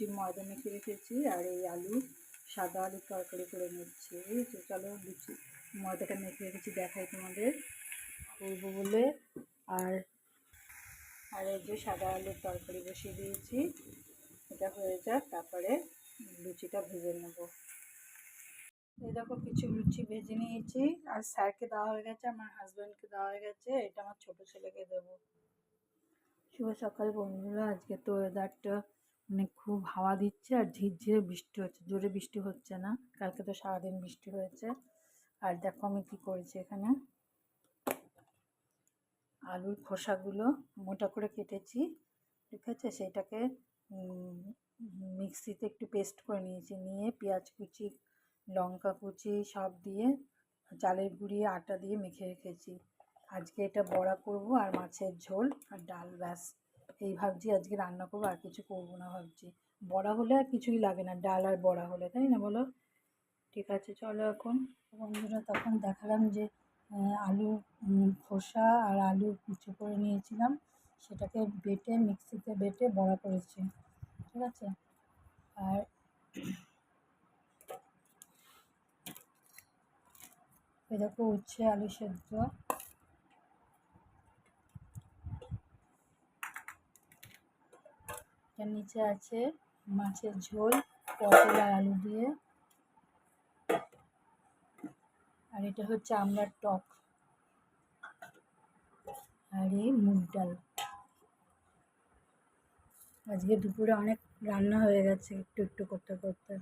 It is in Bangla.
লুচির ময়দা মেখে রেখেছি, আর এই আলু সাদা আলুর তরকারি করে নিচ্ছি। তো চলো লুচি ময়দাটা মেখে রেখেছি দেখাই তোমাদের করবো বলে। আর আর এই যে সাদা আলুর তরকারি বসিয়ে দিয়েছি, এটা হয়ে যাক, তারপরে লুচিটা ভেজে নেব। এই দেখো কিছু লুচি ভেজে নিয়েছি, আর স্যারকে দেওয়া হয়ে গেছে, আমার হাজব্যান্ডকে দেওয়া হয়ে গেছে, এটা আমার ছোটো ছেলেকে দেবো। শুভ সকাল বন্ধুরা। আজকে তো ওয়েদারটা মানে খুব হাওয়া দিচ্ছে আর ঝিরঝিরে বৃষ্টি হচ্ছে, জোরে বৃষ্টি হচ্ছে না, কালকে তো সারাদিন বৃষ্টি হয়েছে। আর দেখো আমি কী করেছি, এখানে আলুর খোসাগুলো মোটা করে কেটেছি, ঠিক আছে, সেটাকে মিক্সিতে একটু পেস্ট করে নিয়েছি, নিয়ে পেঁয়াজ কুচি লঙ্কা কুচি সব দিয়ে চালের গুঁড়ি আটা দিয়ে মেখে রেখেছি। আজকে এটা বড়া করব আর মাছের ঝোল আর ডাল, ব্যাস এই ভাবছি আজকে রান্না করবো, আর কিছু করবো না ভাবছি। বড়া হলে আর কিছুই লাগে না, ডাল আর বড়া হলে, তাই না বলো? ঠিক আছে চলো। এখন বন্ধুরা তখন দেখালাম যে আলু খোসা আর আলু কুচো করে নিয়েছিলাম, সেটাকে বেটে মিক্সিতে বেটে বড়া করেছি, ঠিক আছে। আর এ দেখো উচ্ছে আলু সেদ্ধ, এর নিচে আছে মাছের ঝোল পটল আর আলু দিয়ে, আর এটা হচ্ছে আমড়ার টক, আর এই মুগ ডাল। আজকে দুপুরে অনেক রান্না হয়ে গেছে একটু একটু করতে করতে।